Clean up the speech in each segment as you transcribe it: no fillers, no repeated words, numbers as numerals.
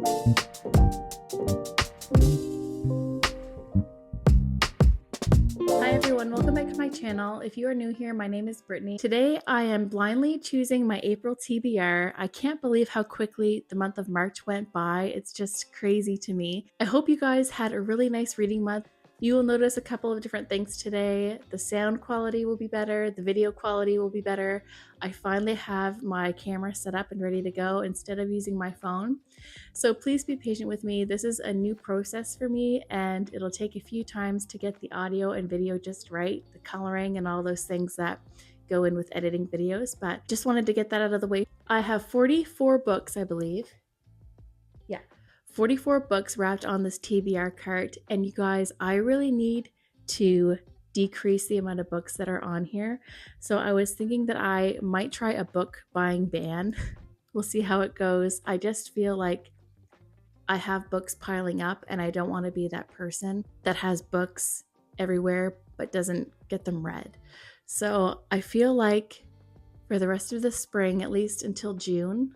Hi everyone, welcome back to my channel. If you are new here, my name is Brittany. Today I am blindly choosing my April TBR. I can't believe how quickly the month of March went by. It's just crazy to me. I hope you guys had a really nice reading month. You will notice a couple of different things today. The sound quality will be better, the video quality will be better. I finally have my camera set up and ready to go instead of using my phone. So please be patient with me. This is a new process for me and it'll take a few times to get the audio and video just right, the coloring and all those things that go in with editing videos, but just wanted to get that out of the way. I have 44 books, I believe. Yeah, 44 books wrapped on this TBR cart, and you guys, I really need to decrease the amount of books that are on here. So I was thinking that I might try a book buying ban. We'll see how it goes. I just feel like I have books piling up and I don't want to be that person that has books everywhere but doesn't get them read. So I feel like for the rest of the spring, at least until June,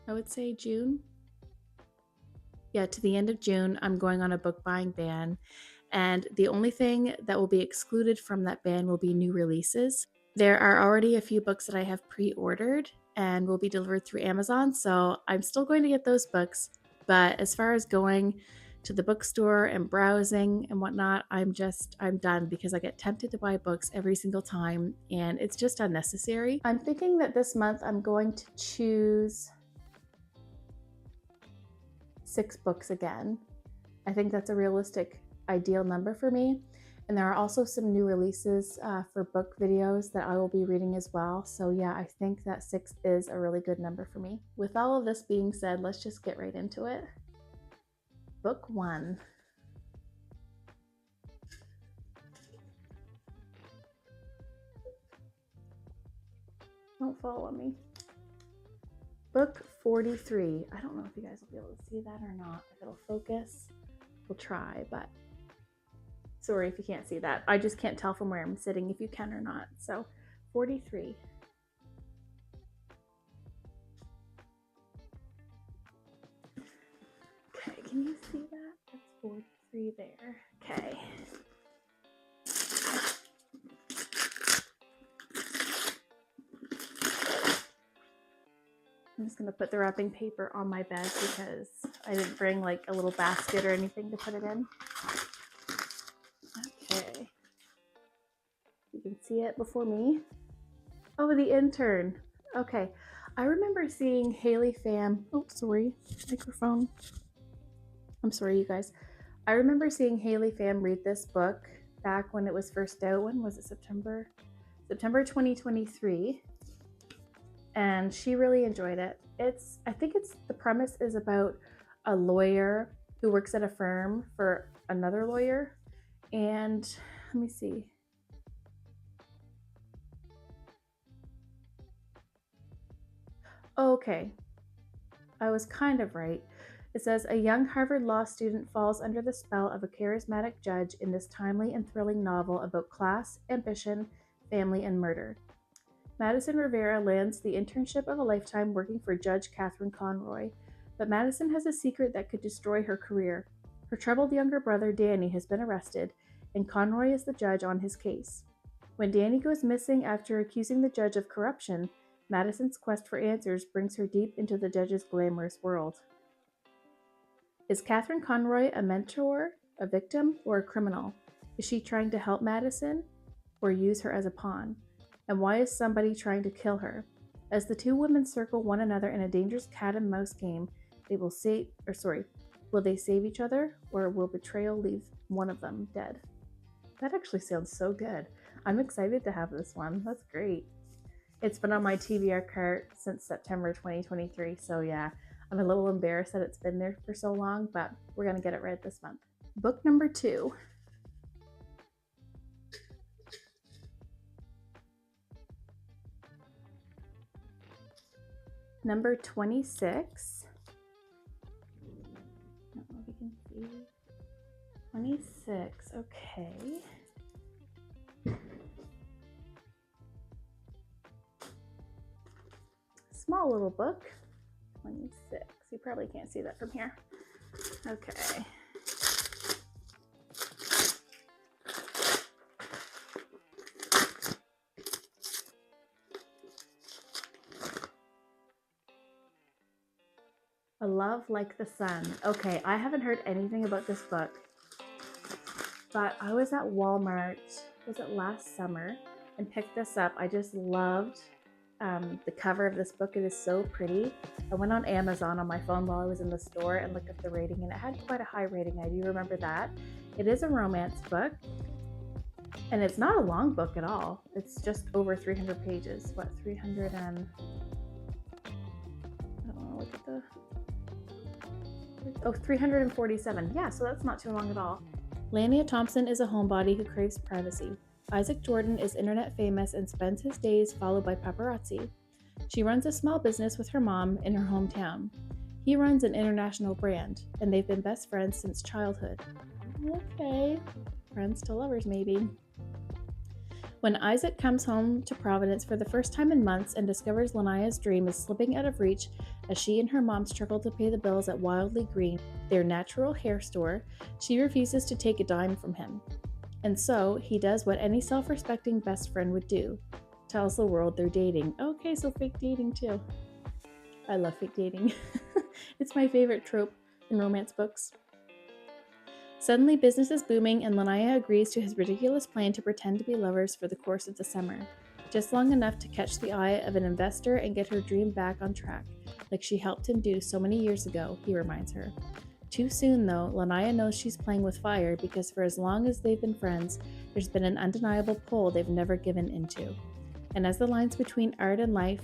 I would say June. Yeah, to the end of June, I'm going on a book buying ban. And the only thing that will be excluded from that ban will be new releases. There are already a few books that I have pre-ordered and will be delivered through Amazon. So I'm still going to get those books. But as far as going to the bookstore and browsing and whatnot, I'm done because I get tempted to buy books every single time and it's just unnecessary. I'm thinking that this month I'm going to choose 6 books again. I think that's a realistic ideal number for me. And there are also some new releases for book videos that I will be reading as well. So yeah, I think that 6 is a really good number for me. With all of this being said, let's just get right into it. Book 1. Don't follow me. Book 43. I don't know if you guys will be able to see that or not. If it'll focus, we'll try, but sorry if you can't see that. I just can't tell from where I'm sitting if you can or not. So 43. Okay, can you see that? That's 43 there. Okay. I'm just gonna put the wrapping paper on my bed because I didn't bring like a little basket or anything to put it in. Okay. You can see it before me. Oh, The Intern. Okay. I remember seeing Haley Pham. Oh, sorry. Microphone. I'm sorry, you guys. I remember seeing Haley Pham read this book back when it was first out. When was it? September 2023. And she really enjoyed it. I think the premise is about a lawyer who works at a firm for another lawyer. And let me see. Okay, I was kind of right. It says a young Harvard law student falls under the spell of a charismatic judge in this timely and thrilling novel about class, ambition, family, and murder. Madison Rivera lands the internship of a lifetime working for Judge Catherine Conroy, but Madison has a secret that could destroy her career. Her troubled younger brother Danny has been arrested, and Conroy is the judge on his case. When Danny goes missing after accusing the judge of corruption, Madison's quest for answers brings her deep into the judge's glamorous world. Is Catherine Conroy a mentor, a victim, or a criminal? Is she trying to help Madison, or use her as a pawn? And why is somebody trying to kill her? As the two women circle one another in a dangerous cat and mouse game, will they save each other, or will betrayal leave one of them dead? That actually sounds so good. I'm excited to have this one. That's great. It's been on my TBR cart since September 2023, so yeah, I'm a little embarrassed that it's been there for so long, but we're gonna get it read this month. Book number 2. Number 26. I don't know if you can see. 26, okay. Small little book. 26. You probably can't see that from here. Okay. A Love Like the Sun. Okay, I haven't heard anything about this book, but I was at Walmart, was it last summer, and picked this up. I just loved the cover of this book. It is so pretty. I went on Amazon on my phone while I was in the store and looked at the rating, and it had quite a high rating. I do remember that. It is a romance book, and it's not a long book at all. It's just over 300 pages. What, 300 and... I don't know, look at the... Oh, 347. Yeah, so that's not too long at all. Lania Thompson is a homebody who craves privacy. Isaac Jordan is internet famous and spends his days followed by paparazzi. She runs a small business with her mom in her hometown. He runs an international brand, and they've been best friends since childhood. Okay, friends to lovers maybe. When Isaac comes home to Providence for the first time in months and discovers Lania's dream is slipping out of reach as she and her mom struggle to pay the bills at Wildly Green, their natural hair store, she refuses to take a dime from him. And so, he does what any self-respecting best friend would do. Tells the world they're dating. Okay, so fake dating too. I love fake dating. It's my favorite trope in romance books. Suddenly, business is booming, and Lania agrees to his ridiculous plan to pretend to be lovers for the course of the summer. Just long enough to catch the eye of an investor and get her dream back on track, like she helped him do so many years ago, he reminds her. Too soon, though, Lania knows she's playing with fire because for as long as they've been friends, there's been an undeniable pull they've never given into. And as the lines between art and life,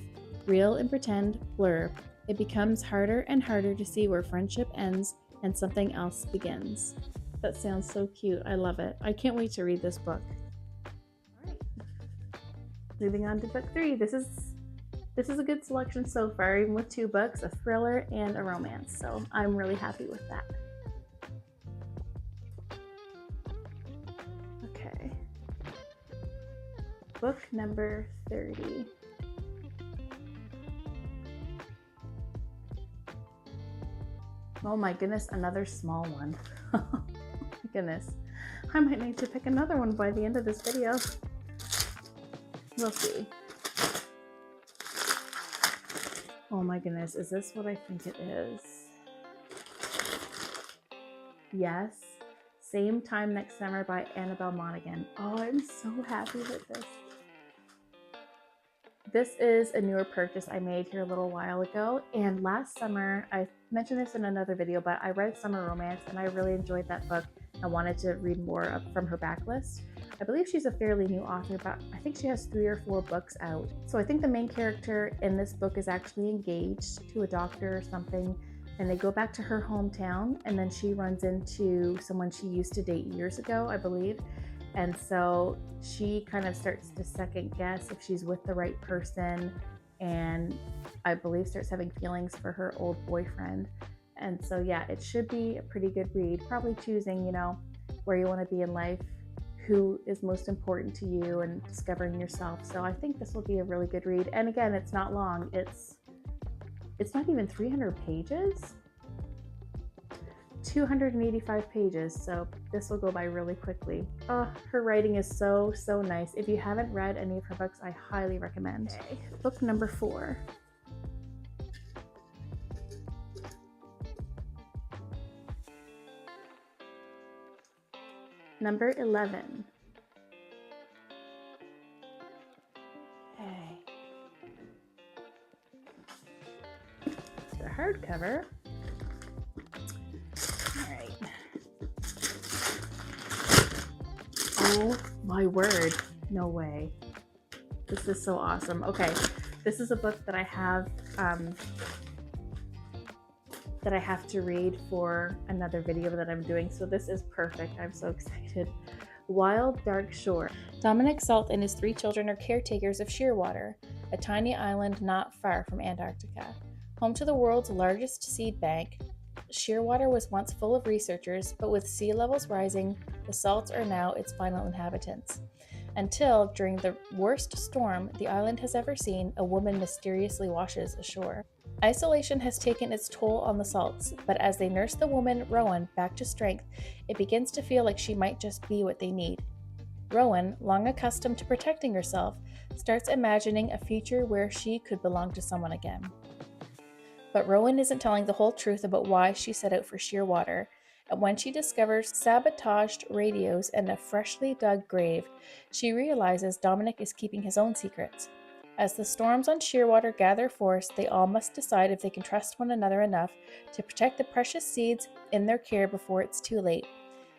real and pretend, blur, it becomes harder and harder to see where friendship ends and something else begins. That sounds so cute. I love it. I can't wait to read this book. All right. Moving on to book 3. This is a good selection so far, even with 2 books, a thriller and a romance. So I'm really happy with that. Okay. Book number 30. Oh my goodness, another small one. Oh my goodness. I might need to pick another one by the end of this video. We'll see. Oh my goodness, is this what I think it is? Yes. Same Time Next Summer by Annabelle Monaghan. Oh, I'm so happy with this. This is a newer purchase I made here a little while ago, and last summer, I mentioned this in another video, but I read Summer Romance and I really enjoyed that book. I wanted to read more from her backlist. I believe she's a fairly new author, but I think she has 3 or 4 books out. So I think the main character in this book is actually engaged to a doctor or something, and they go back to her hometown, and then she runs into someone she used to date years ago, I believe. And so she kind of starts to second guess if she's with the right person, and I believe starts having feelings for her old boyfriend. And so yeah, it should be a pretty good read. Probably choosing, where you want to be in life, who is most important to you, and discovering yourself. So I think this will be a really good read. And again, it's not long. It's not even 300 pages. 285 pages, so this will go by really quickly. Oh, her writing is so nice. If you haven't read any of her books, I highly recommend. Okay, book number 4. Number 11. Okay. The hardcover. Oh my word, no way. This is so awesome. Okay, this is a book that I have to read for another video that I'm doing, so this is perfect. I'm so excited. Wild Dark Shore. Dominic Salt and his 3 children are caretakers of Shearwater, a tiny island not far from Antarctica. Home to the world's largest seed bank, Shearwater was once full of researchers, but with sea levels rising, the salts are now its final inhabitants. Until, during the worst storm the island has ever seen, a woman mysteriously washes ashore. Isolation has taken its toll on the Salts, but as they nurse the woman, Rowan, back to strength, it begins to feel like she might just be what they need. Rowan, long accustomed to protecting herself, starts imagining a future where she could belong to someone again. But Rowan isn't telling the whole truth about why she set out for Shearwater, and when she discovers sabotaged radios and a freshly dug grave, she realizes Dominic is keeping his own secrets. As the storms on Shearwater gather force, they all must decide if they can trust one another enough to protect the precious seeds in their care before it's too late,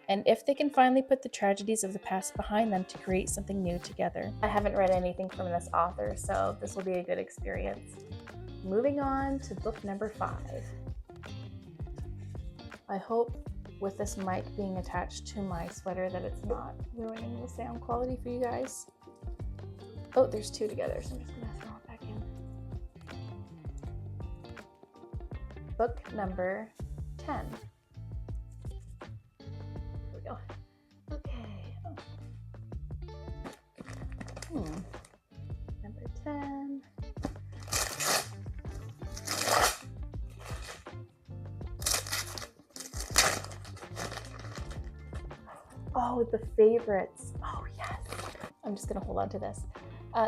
and if they can finally put the tragedies of the past behind them to create something new together. I haven't read anything from this author, so this will be a good experience. Moving on to book number 5. I hope with this mic being attached to my sweater that it's not ruining the sound quality for you guys. Oh, there's 2 together, so I'm just gonna throw it back in. Book number 10. Here we go. Okay. Number 10. Oh, The Favorites. Oh, yes. I'm just going to hold on to this.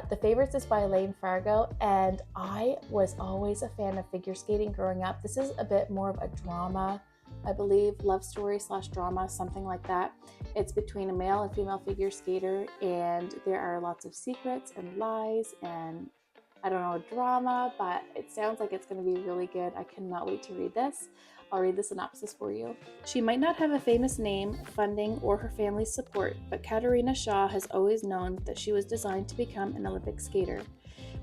The Favorites is by Elaine Fargo, and I was always a fan of figure skating growing up. This is a bit more of a drama, I believe, love story / drama, something like that. It's between a male and female figure skater, and there are lots of secrets and lies and, I don't know, drama, but it sounds like it's going to be really good. I cannot wait to read this. I'll read the synopsis for you. She might not have a famous name, funding, or her family's support, but Katarina Shaw has always known that she was designed to become an Olympic skater.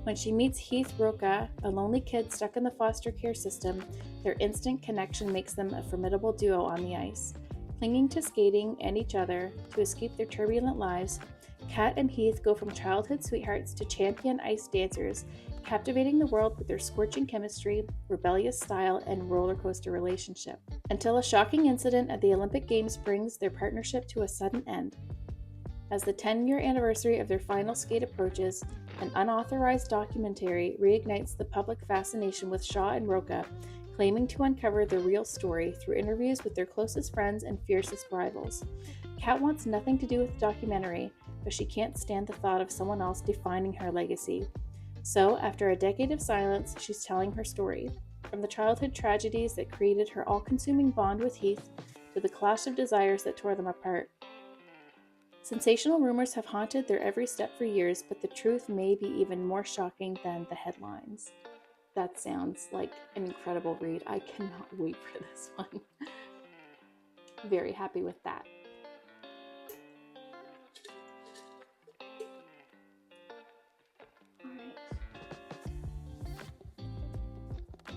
When she meets Heath Roca, a lonely kid stuck in the foster care system, their instant connection makes them a formidable duo on the ice. Clinging to skating and each other to escape their turbulent lives, Kat and Heath go from childhood sweethearts to champion ice dancers, captivating the world with their scorching chemistry, rebellious style, and roller coaster relationship, until a shocking incident at the Olympic Games brings their partnership to a sudden end. As the 10-year anniversary of their final skate approaches, an unauthorized documentary reignites the public fascination with Shaw and Roca, claiming to uncover the real story through interviews with their closest friends and fiercest rivals. Kat wants nothing to do with the documentary, but she can't stand the thought of someone else defining her legacy. So, after a decade of silence, she's telling her story, from the childhood tragedies that created her all-consuming bond with Heath to the clash of desires that tore them apart. Sensational rumors have haunted their every step for years, but the truth may be even more shocking than the headlines. That sounds like an incredible read. I cannot wait for this one. Very happy with that.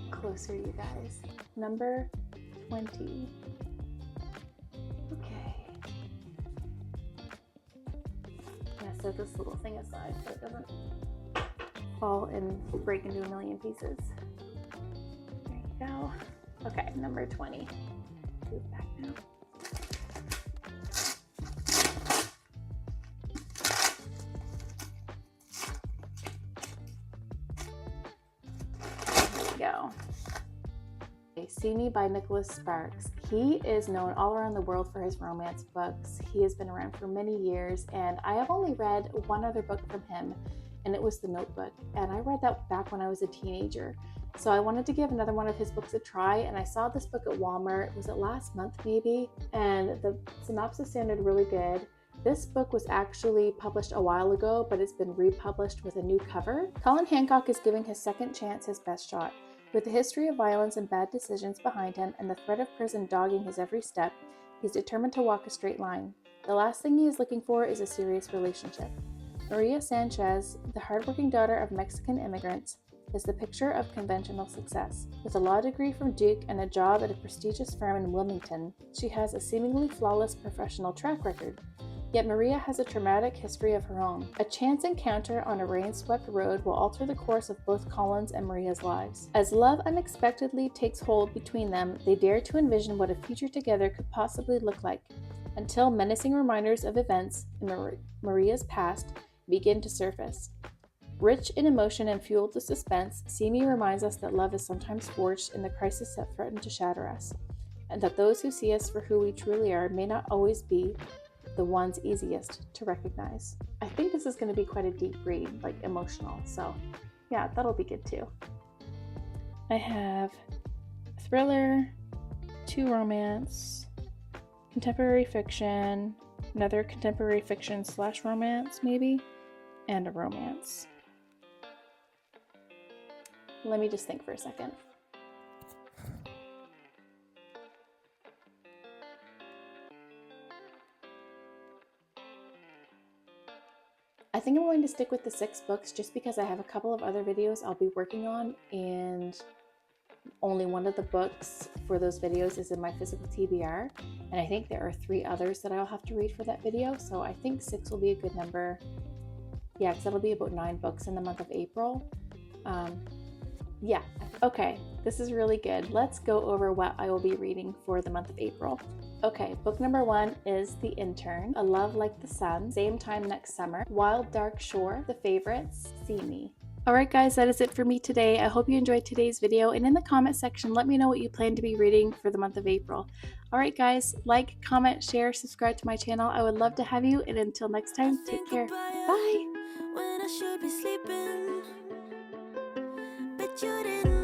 Closer, you guys. Number 20. Okay. I'm gonna set this little thing aside so it doesn't fall and break into a million pieces. There you go. Okay, number 20. Move back now. Go. See Me by Nicholas Sparks. He is known all around the world for his romance books. He has been around for many years, and I have only read one other book from him, and it was The Notebook, and I read that back when I was a teenager. So I wanted to give another one of his books a try, and I saw this book at Walmart. Was it last month maybe? And the synopsis sounded really good. This book was actually published a while ago, but it's been republished with a new cover. Colin Hancock is giving his second chance his best shot. With a history of violence and bad decisions behind him and the threat of prison dogging his every step, he's determined to walk a straight line. The last thing he is looking for is a serious relationship. Maria Sanchez, the hardworking daughter of Mexican immigrants, is the picture of conventional success. With a law degree from Duke and a job at a prestigious firm in Wilmington, she has a seemingly flawless professional track record. Yet Maria has a traumatic history of her own. A chance encounter on a rain-swept road will alter the course of both Colin's and Maria's lives. As love unexpectedly takes hold between them, they dare to envision what a future together could possibly look like, until menacing reminders of events in Maria's past begin to surface. Rich in emotion and fueled with suspense, Simi reminds us that love is sometimes forged in the crisis that threaten to shatter us, and that those who see us for who we truly are may not always be the ones easiest to recognize. I think this is going to be quite a deep read, like emotional, so yeah, that'll be good too. I have thriller, 2 romance, contemporary fiction, another contemporary fiction / romance maybe, and a romance. Let me just think for a second. I think I'm going to stick with the 6 books just because I have a couple of other videos I'll be working on, and only one of the books for those videos is in my physical TBR, and I think there are 3 others that I'll have to read for that video, so I think 6 will be a good number. Yeah, because that'll be about 9 books in the month of April. Yeah, okay, this is really good. Let's go over what I will be reading for the month of April. Okay, book number 1 is The Intern, A Love Like the Sun, Same Time Next Summer, Wild Dark Shore, The Favorites, See Me. Alright guys, that is it for me today. I hope you enjoyed today's video, and in the comment section, let me know what you plan to be reading for the month of April. Alright guys, like, comment, share, subscribe to my channel. I would love to have you, and until next time, take care. Bye! When I should be sleeping, but you didn't